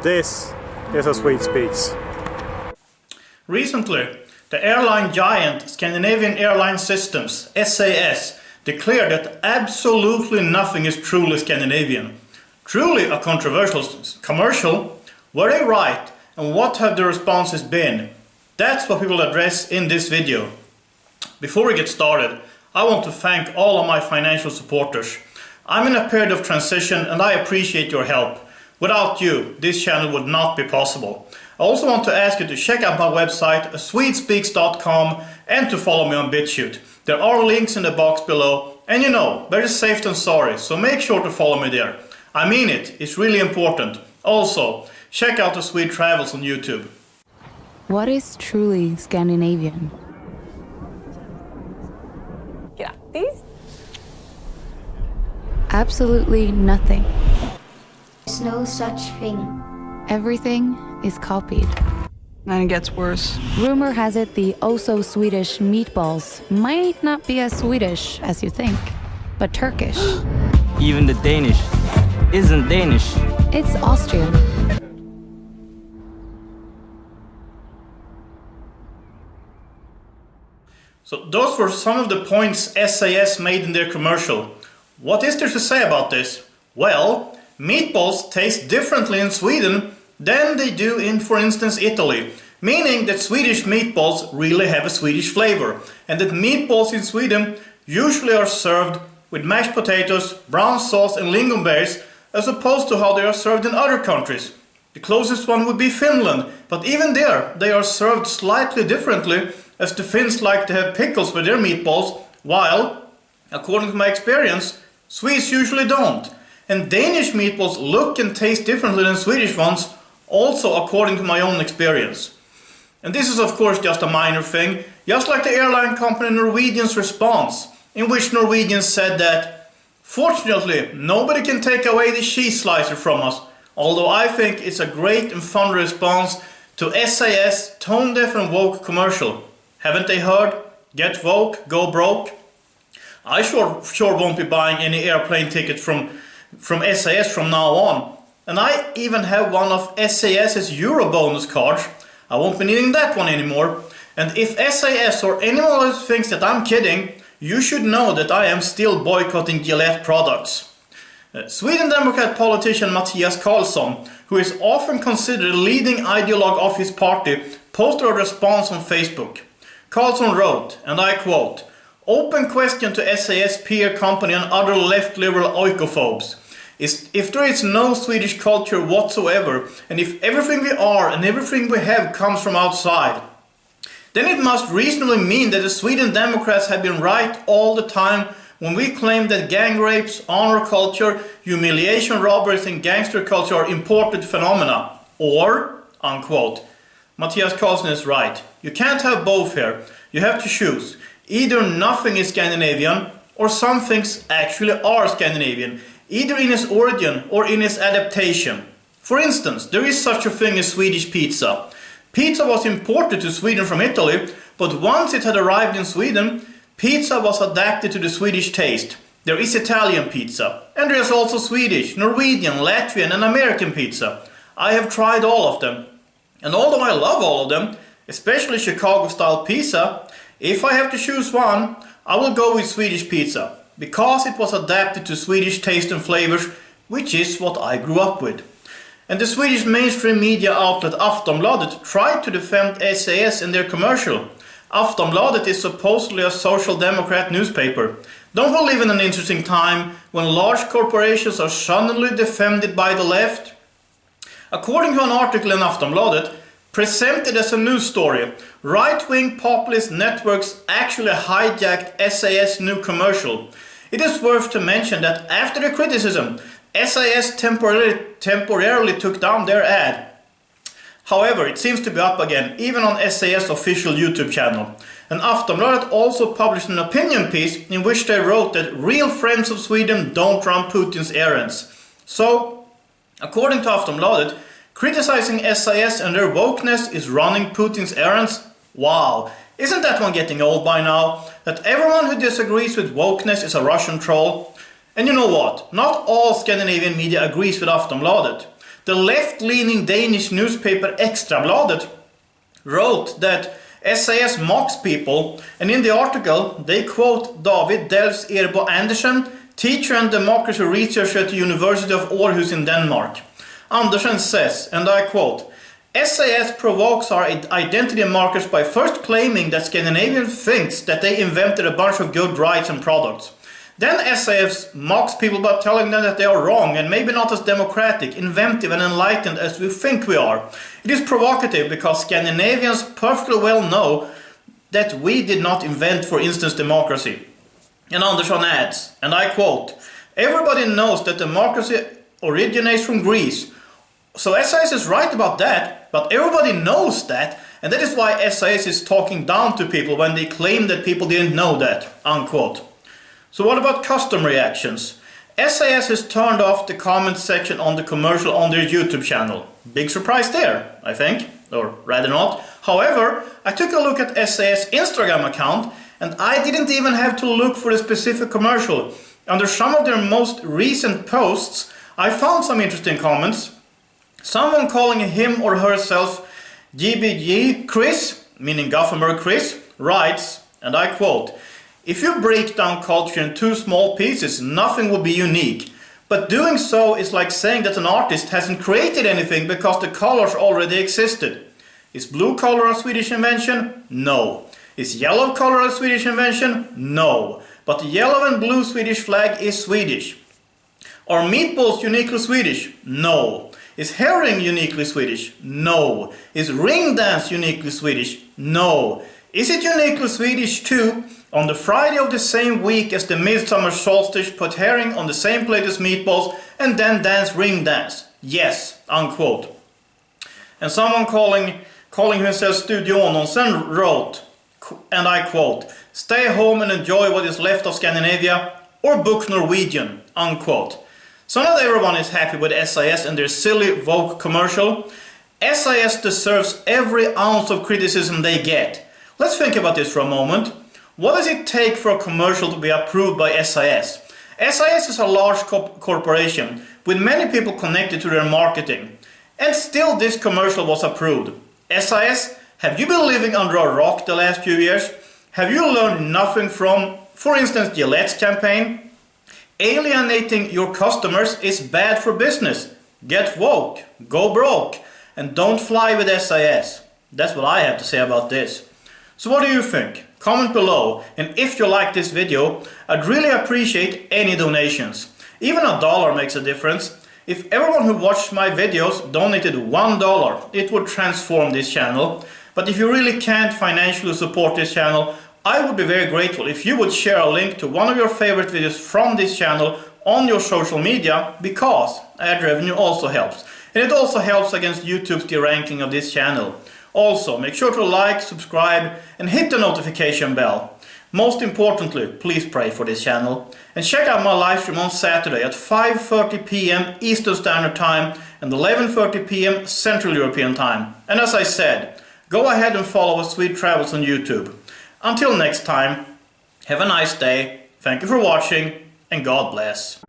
This is how Swede speaks. Recently, the airline giant Scandinavian Airline Systems, SAS, declared that absolutely nothing is truly Scandinavian. Truly a controversial commercial? Were they right? And what have the responses been? That's what we will address in this video. Before we get started, I want to thank all of my financial supporters. I'm in a period of transition and I appreciate your help. Without you, this channel would not be possible. I also want to ask you to check out my website, swedespeaks.com, and to follow me on BitChute. There are links in the box below, and you know, better safe than sorry, so make sure to follow me there. I mean it, it's really important. Also, check out the Swede Travels on YouTube. What is truly Scandinavian? Grattis! Absolutely nothing. There's no such thing. Everything is copied. And it gets worse. Rumor has it the oh-so-Swedish meatballs might not be as Swedish as you think, but Turkish. Even the Danish isn't Danish. It's Austrian. So those were some of the points SAS made in their commercial. What is there to say about this? Well, meatballs taste differently in Sweden than they do in, for instance, Italy. Meaning that Swedish meatballs really have a Swedish flavor. And that meatballs in Sweden usually are served with mashed potatoes, brown sauce and lingonberries, as opposed to how they are served in other countries. The closest one would be Finland, but even there they are served slightly differently, as the Finns like to have pickles with their meatballs, while, according to my experience, Swedes usually don't. And Danish meatballs look and taste differently than Swedish ones, also according to my own experience. And this is of course just a minor thing, just like the airline company Norwegian's response, in which Norwegian said that, fortunately, nobody can take away the cheese slicer from us, although I think it's a great and fun response to SAS tone-deaf and woke commercial. Haven't they heard? Get woke, go broke. I sure won't be buying any airplane tickets from SAS from now on. And I even have one of SAS's Euro bonus cards. I won't be needing that one anymore. And if SAS or anyone else thinks that I'm kidding, you should know that I am still boycotting Gillette products. Sweden Democrat politician Mattias Karlsson, who is often considered the leading ideologue of his party, posted a response on Facebook. Karlsson wrote, and I quote, "Open question to SAS peer company and other left-liberal oikophobes. If there is no Swedish culture whatsoever, and if everything we are and everything we have comes from outside, then it must reasonably mean that the Sweden Democrats have been right all the time when we claim that gang rapes, honor culture, humiliation, robberies and gangster culture are imported phenomena. Or, unquote. Mattias Karlsson is right. You can't have both here. You have to choose. Either nothing is Scandinavian, or some things actually are Scandinavian, either in its origin or in its adaptation. For instance, there is such a thing as Swedish pizza. Pizza was imported to Sweden from Italy, but once it had arrived in Sweden, pizza was adapted to the Swedish taste. There is Italian pizza, and there is also Swedish, Norwegian, Latvian and American pizza. I have tried all of them. And although I love all of them, especially Chicago-style pizza, if I have to choose one, I will go with Swedish pizza, because it was adapted to Swedish taste and flavors, which is what I grew up with. And the Swedish mainstream media outlet Aftonbladet tried to defend SAS in their commercial. Aftonbladet is supposedly a social democrat newspaper. Don't we live in an interesting time when large corporations are suddenly defended by the left? According to an article in Aftonbladet, presented as a news story, right-wing populist networks actually hijacked SAS' new commercial. It is worth to mention that after the criticism, SAS temporarily took down their ad. However, it seems to be up again, even on SAS' official YouTube channel. And Aftonbladet also published an opinion piece in which they wrote that real friends of Sweden don't run Putin's errands. So, according to Aftonbladet, criticizing SAS and their wokeness is running Putin's errands? Wow, isn't that one getting old by now? That everyone who disagrees with wokeness is a Russian troll? And you know what? Not all Scandinavian media agrees with Aftonbladet. the left-leaning Danish newspaper Ekstrabladet wrote that SAS mocks people, and in the article they quote David Delfs Erbo Andersen, teacher and democracy researcher at the University of Aarhus in Denmark. Andersen says, and I quote, SAS provokes our identity markers by first claiming that Scandinavian thinks that they invented a bunch of good rights and products. Then SAS mocks people by telling them that they are wrong and maybe not as democratic, inventive and enlightened as we think we are. It is provocative because Scandinavians perfectly well know that we did not invent, for instance, democracy. And Andersson adds, and I quote, everybody knows that democracy originates from Greece. So SAS is right about that, but everybody knows that, and that is why SAS is talking down to people when they claim that people didn't know that, unquote. So what about custom reactions? SAS has turned off the comment section on the commercial on their YouTube channel. Big surprise there, I think, or rather not. However, I took a look at SAS Instagram account, and I didn't even have to look for a specific commercial. Under some of their most recent posts, I found some interesting comments. Someone calling him or herself GBG Chris, meaning Gothenburg Chris, writes, and I quote, if you break down culture in two small pieces, nothing will be unique. But doing so is like saying that an artist hasn't created anything because the colors already existed. Is blue color a Swedish invention? No. Is yellow color a Swedish invention? No. But the yellow and blue Swedish flag is Swedish. Are meatballs uniquely Swedish? No. Is herring uniquely Swedish? No. Is ring dance uniquely Swedish? No. Is it uniquely Swedish too, on the Friday of the same week as the midsummer solstice, put herring on the same plate as meatballs and then dance ring dance? Yes, unquote. And someone calling himself Studio Ononsen wrote, and I quote, stay home and enjoy what is left of Scandinavia, or book Norwegian, unquote. So not everyone is happy with SAS and their silly Vogue commercial. SAS deserves every ounce of criticism they get. Let's think about this for a moment. What does it take for a commercial to be approved by SAS? SAS is a large corporation with many people connected to their marketing. And still this commercial was approved. SAS, have you been living under a rock the last few years? Have you learned nothing from, for instance, Gillette's campaign? Alienating your customers is bad for business. Get woke, go broke, and don't fly with SAS. That's what I have to say about this. So what do you think? Comment below, and if you like this video, I'd really appreciate any donations. Even $1 makes a difference. If everyone who watched my videos donated $1, it would transform this channel. But if you really can't financially support this channel, I would be very grateful if you would share a link to one of your favorite videos from this channel on your social media, because ad revenue also helps. And it also helps against YouTube's deranking of this channel. Also, make sure to like, subscribe and hit the notification bell. Most importantly, please pray for this channel. And check out my live stream on Saturday at 5:30 PM Eastern Standard Time and 11:30 PM Central European Time. And as I said, go ahead and follow Swede Travels on YouTube. Until next time, have a nice day, thank you for watching, and God bless.